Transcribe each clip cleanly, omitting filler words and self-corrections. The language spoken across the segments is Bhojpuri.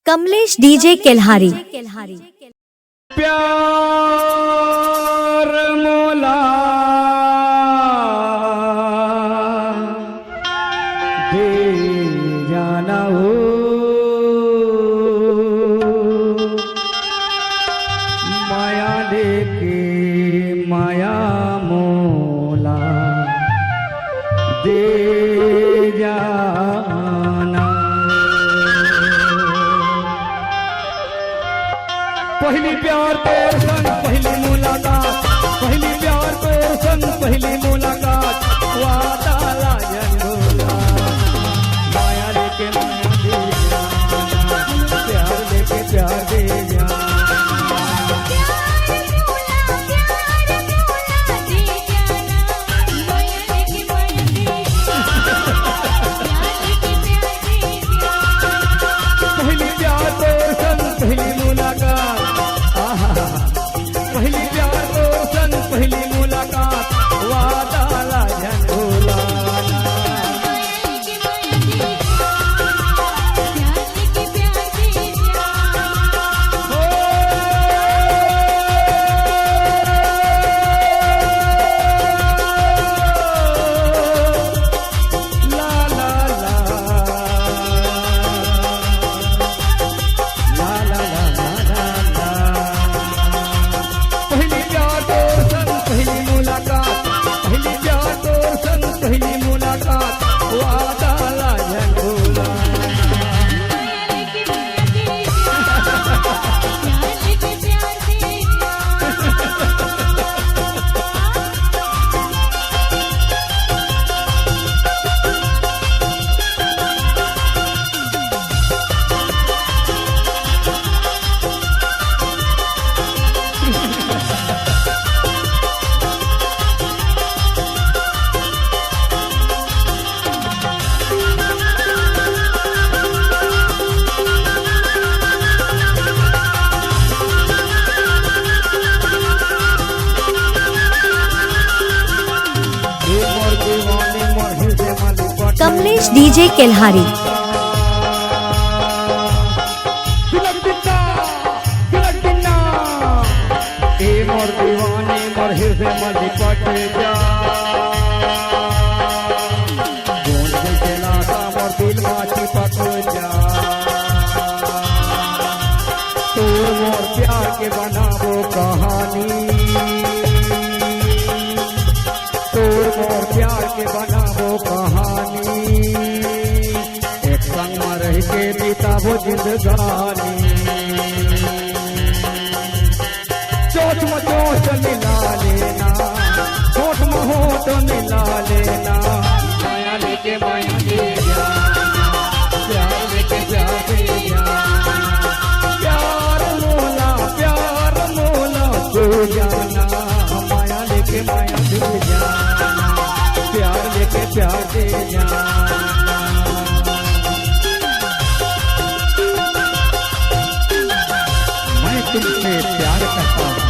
कमलेश डीजे केल्हारी। प्यार मोला दे जाना हो, माया देके माया मोला दे जाना। पहली प्यार तोर संग पहली मुलाकात, पहली प्यार तोर संग पहली मुलाकात, वादा लाजन भोला माया लेके माया दे जाना, प्यार लेके प्यार दे जाना। पहली प्यार तोर संग पहली मुलाकात, पहली प्यार तो सन पहली मुलाकात, वादा लाजन भोला। कमलेश डीजे केल्हारी। मोर दीवानी मोर हृदय में लिपट जा, जोन जैसे लाता मोर दिल में चिपक जा। तू मोर प्यार के बनाबो कहानी, तू मोर प्यार के बनाबो कहानी, एक संग में रह के बिताबो जिंदगानी। चोट में चोट मिला लेना, होठ में होठ मिला लेना, माया लेके माया दे जाना, प्यार लेके प्यार दे जाना। प्यार मोला तू जाना, माया लेके माया दे जाना, प्यार लेके प्यार दे जाना। मैं तुमसे प्यार करता हूँ।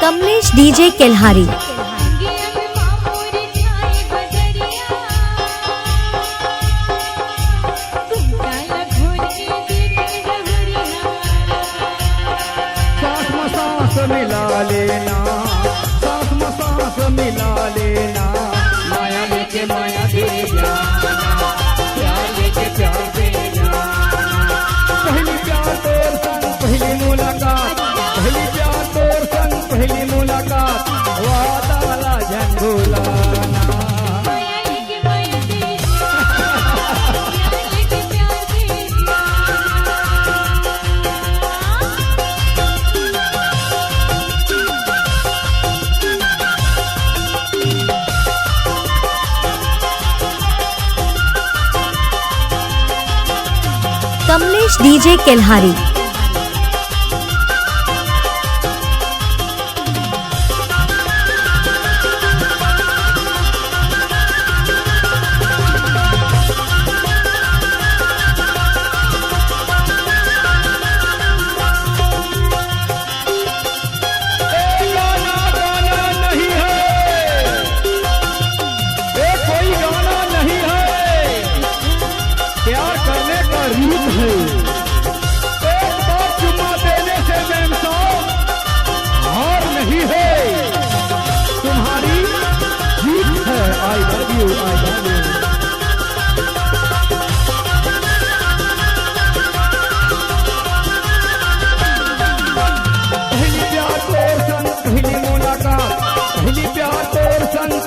कमलेश डीजे केल्हारी। सांस में सांस मिला लेना, सांस में सांस मिला लेना, माया लेके माया दे जाना, प्यार लेके प्यार दे जाना। पहली प्यार तोर संग पहली मुलाकात, पहली प्यार तोर संग पहली मुलाकात, वादा कमलेश डीजे केल्हारी।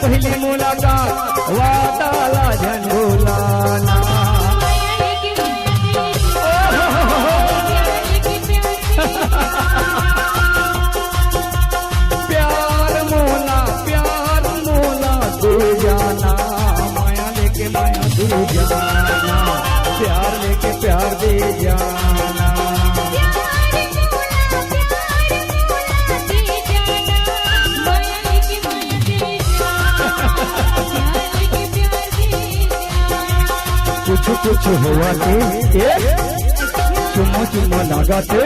पहली मुलाकात वादाला झंडोलाना प्यार मोला दे जाना माया लेके माया दे जाना प्यार लेके प्यार दे जाना कुछ हुआ थे चुम्मा चुम्मा लगा थे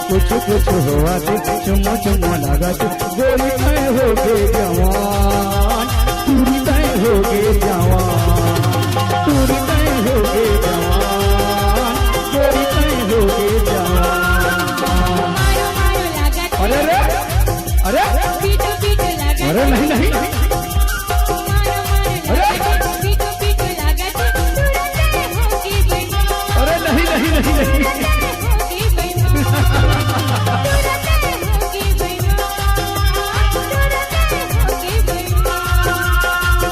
कुछ हुआ थे चुम्मा लगा थे गोली तय हो गए जवान पूरी तय हो गए जवान पूरी तय हो गए जवान गोली तय हो गए जवान अरे अरे अरे नहीं नहीं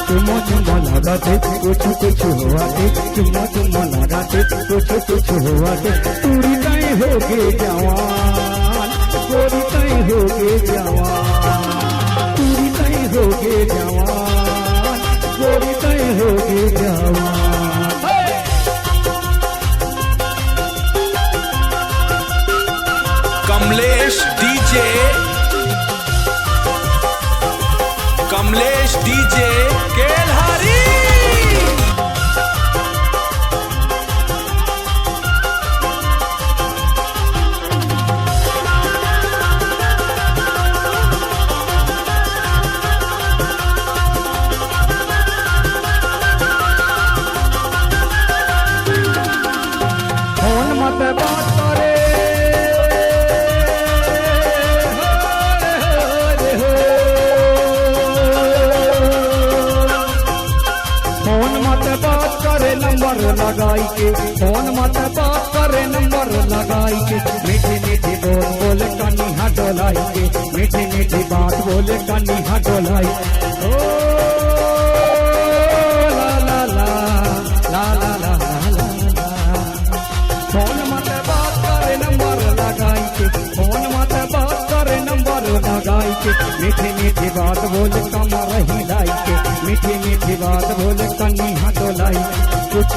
चुम्मा लगाते कुछ हुआ थे चुम्मा लगाते कुछ हुआ थे पूरी तय हो गए जवान पूरी तय हो गए जवान पूरी तय हो गए जवान पूरी तय हो गए जवान कमलेश डीजे केल्हारी। फोन मत बात करे नंबर लगाई के फोन मत बात करे नंबर लगाई के मीठी मीठी बोल कनी हाँ डोलाई के मीठी मीठी बात बोले कनी हाँ डोलाई ओ ला ला ला ला ला ला ला फोन मत बात करे नंबर लगाई के फोन मत बात करे नंबर लगाई के मीठी मीठी बात बोले कमर हिलाई के मीठी मीठी बात बोले कनी हाँ डोलाई कुछ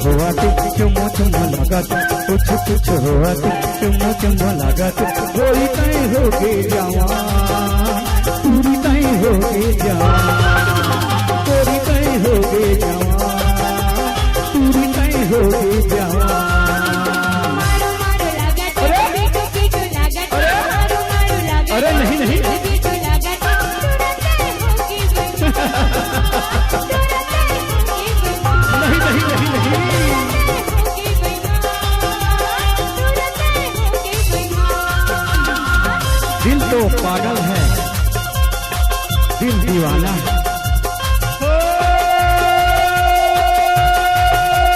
हुआ थे चुम्मा लगा थे कुछ हुआ थे चुम्मा लगा थे गोली तय हो गए जवान पूरी तय हो गए जवान पूरी तय हो गए जवान पूरी तय हो गए जवान अरे नहीं नहीं दिल तो पागल है दिल दीवाना है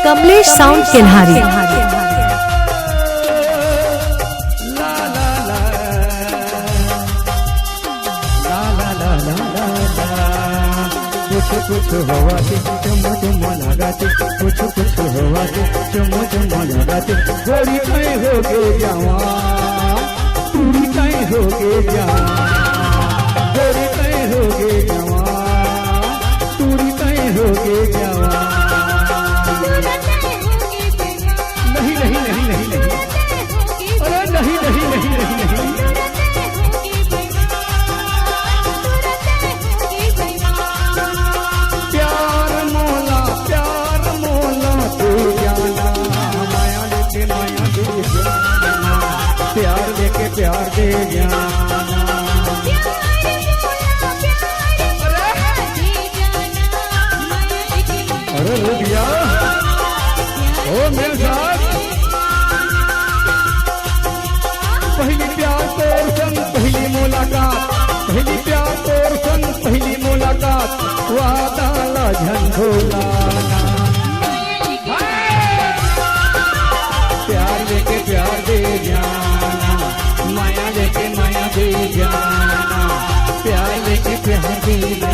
कमलेश साउंड केल्हारी। कुछ हुआ थे चुम्मा लगाते कुछ हुआ थे चुम्मा लगाते गोली तय हो गए जवान पूरी तय हो गए जवान गोली तय हो गए जवान पूरी तय हो गए जवान वादाला झंझोलाना। प्यार लेके प्यार दे जाना, माया लेके माया दे जाना, प्यार लेके प्यार दे जाना।